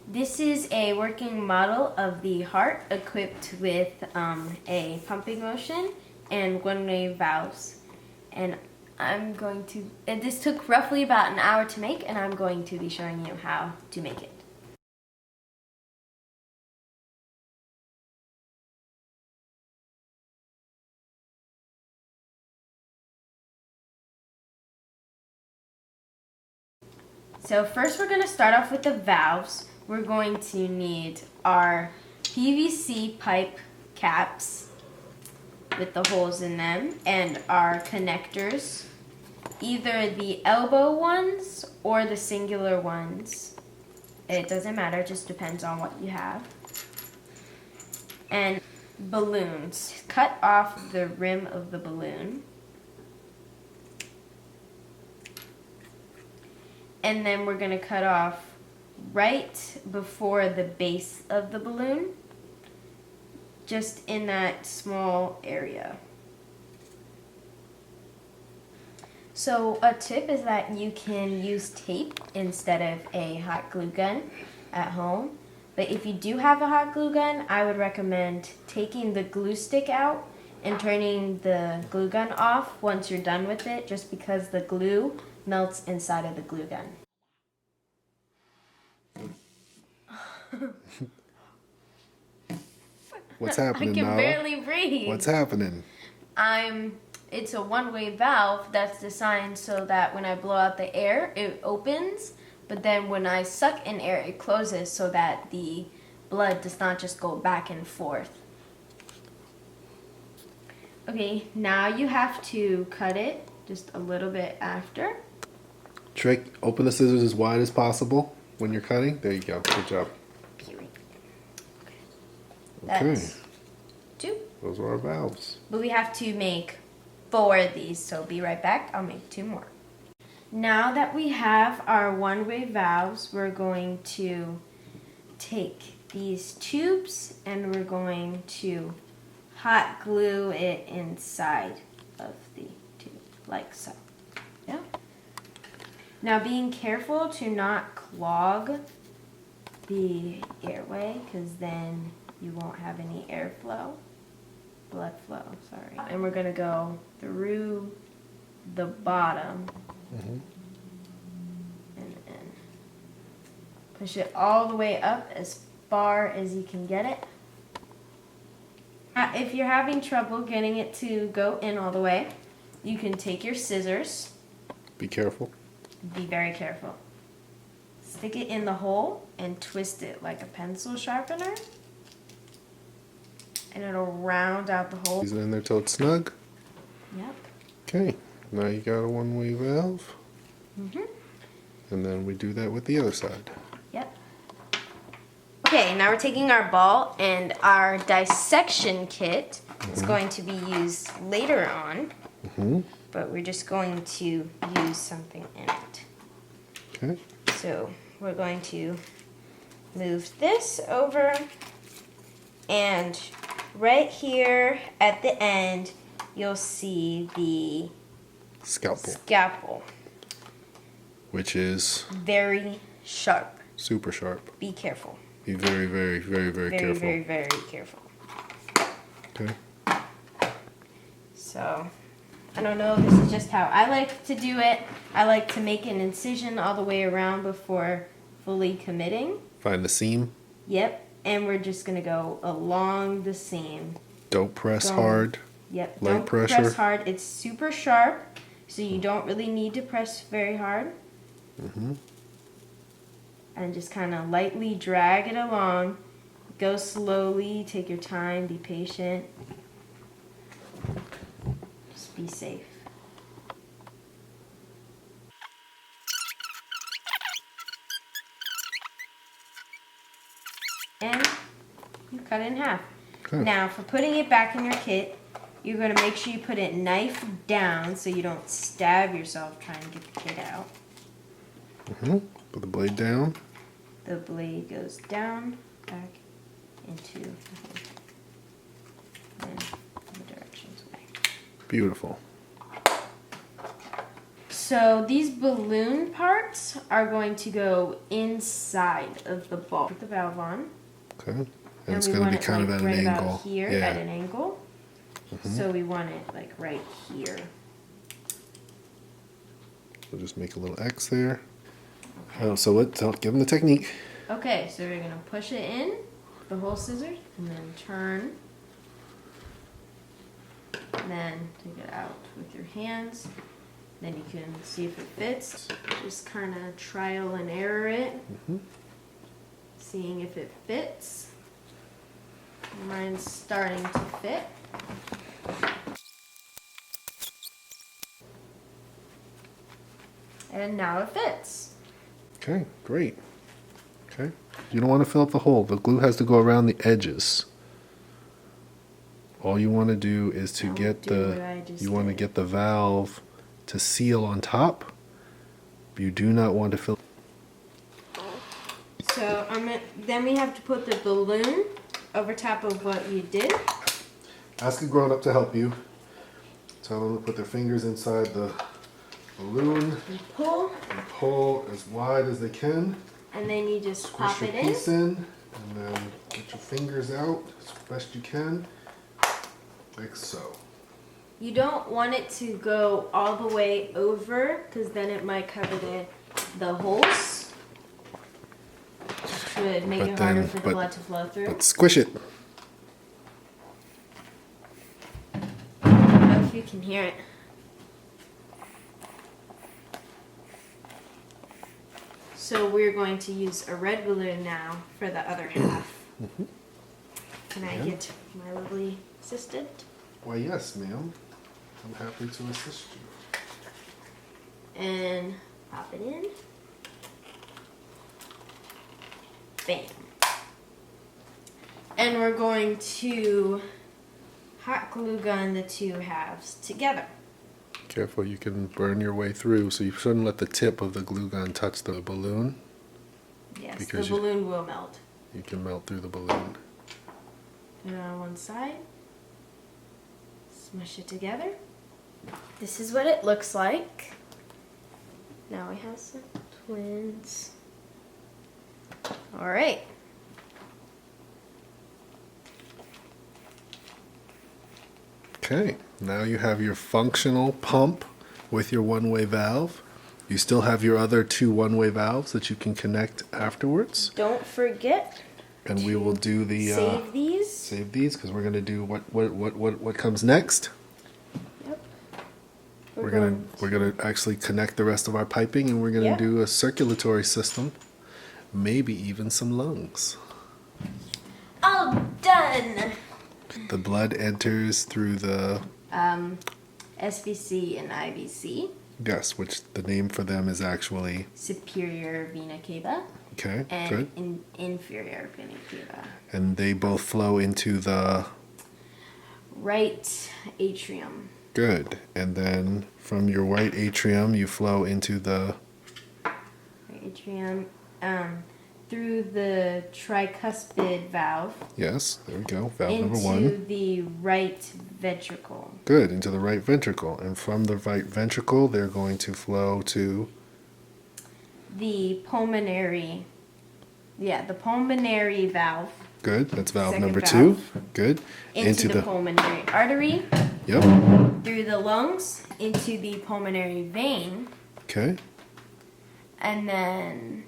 This is a working model of the heart equipped with a pumping motion and one-way valves. And this took roughly about an hour to make, and I'm going to be showing you how to make it. So first we're going to start off with the valves. We're going to need our PVC pipe caps with the holes in them and our connectors, either the elbow ones or the singular ones. It doesn't matter, it just depends on what you have. And balloons. Cut off the rim of the balloon. And then we're going to cut off right before the base of the balloon, just in that small area. So a tip is that you can use tape instead of a hot glue gun at home. But if you do have a hot glue gun, I would recommend taking the glue stick out and turning the glue gun off once you're done with it, just because the glue melts inside of the glue gun. What's happening, I can Nala? barely breathe. What's happening? It's a one-way valve that's designed so that when I blow out the air, it opens, but then when I suck in air, it closes so that the blood does not just go back and forth. Okay, now you have to cut it just a little bit after. Trick, open the scissors as wide as possible when you're cutting. There you go. Good job. That's 2. Those are our valves. But we have to make 4 of these, so be right back. I'll make 2 more. Now that we have our one-way valves, we're going to take these tubes and we're going to hot glue it inside of the tube, like so. Yeah. Now being careful to not clog the airway, because then you won't have any blood flow, sorry. And we're gonna go through the bottom and then push it all the way up as far as you can get it. If you're having trouble getting it to go in all the way, you can take your scissors. Be careful. Be very careful. Stick it in the hole and twist it like a pencil sharpener. And it'll round out the hole. Squeeze it in there till it's snug. Yep. Okay, now you got a one-way valve. And then we do that with the other side. Yep. Okay, now we're taking our ball and our dissection kit. Is going to be used later on. But we're just going to use something in it. Okay. So we're going to move this over, and right here at the end you'll see the scalpel, which is very sharp. super sharp. Be careful. Be very, very, very, very careful. Very, very careful. Okay. So, I don't know, this is just how I like to do it. I like to make an incision all the way around before fully committing. Find the seam. Yep, and we're just going to go along the seam. Don't press hard. Yep, Light don't pressure. press hard. It's super sharp, so you don't really need to press very hard. And just kind of lightly drag it along. Go slowly, take your time, be patient. Just be safe. And you cut it in half. Okay. Now, for putting it back in your kit, you're going to make sure you put it knife down so you don't stab yourself trying to get the kit out. Put the blade down. The blade goes down, back into the hole. And the directions way. Beautiful. So these balloon parts are going to go inside of the ball. Put the valve on. Okay. And it's we going to want be it, kind of like, at right an about angle. here Yeah. at an angle. So we want it like right here. We'll just make a little X there. Oh, so give them the technique. Okay, so we're gonna push it in, the whole scissors, and then turn. And then take it out with your hands. Then you can see if it fits. Just kind of trial and error it. Seeing if it fits. Mine's starting to fit. And now it fits. Okay, great. Okay. You don't want to fill up the hole. The glue has to go around the edges. All you want to do is to get the valve to seal on top. You do not want to fill. So then we have to put the balloon over top of what you did. Ask a grown-up to help you. Tell them to put their fingers inside the balloon And pull as wide as they can. and then you just Squish pop your it in. piece in, and then get your fingers out as best you can, like so. You don't want it to go all the way over, because then it might cover the holes. Which would make it harder for the blood to flow through. But squish it. I don't know if you can hear it. So we're going to use a red balloon now for the other half. Can I get my lovely assistant? Why, yes, ma'am. I'm happy to assist you. And pop it in. Bam. And we're going to hot glue gun the two halves together. Careful, you can burn your way through, so you shouldn't let the tip of the glue gun touch the balloon. Yes, Because the balloon will melt. You can melt through the balloon. Put it on one side. Smush it together. This is what it looks like. Now we have some twins. All right. Okay, now you have your functional pump with your one-way valve. You still have your other two one-way valves that you can connect afterwards. Don't forget. And we will do the save these. Save these because we're going to do what comes next. Yep. We're gonna actually connect the rest of our piping, and we're gonna do a circulatory system, maybe even some lungs. All done. The blood enters through the SVC and IVC. Yes, which the name for them is actually superior vena cava. Okay, and good. Inferior vena cava. And they both flow into the right atrium. Good. And then from your right atrium, you flow into the Right atrium, through the tricuspid valve. Yes, there we go. Valve number into one. the right ventricle. Good, into the right ventricle. And from the right ventricle, they're going to flow to the pulmonary. Yeah, the pulmonary valve. Good, that's valve Second number valve. 2. Good. Into the pulmonary artery. Yep. Through the lungs, into the pulmonary vein. Okay. And then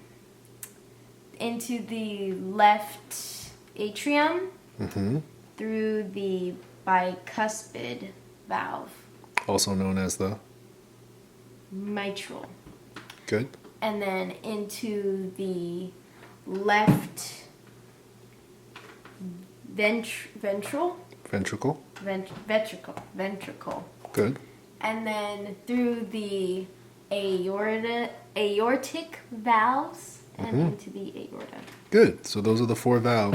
into the left atrium. Mm-hmm. Through the bicuspid valve. Also known as the Mitral. Good. And then into the left ventricle. Good. And then through the aortic valves and into the aorta. Good. So those are the 4 valves.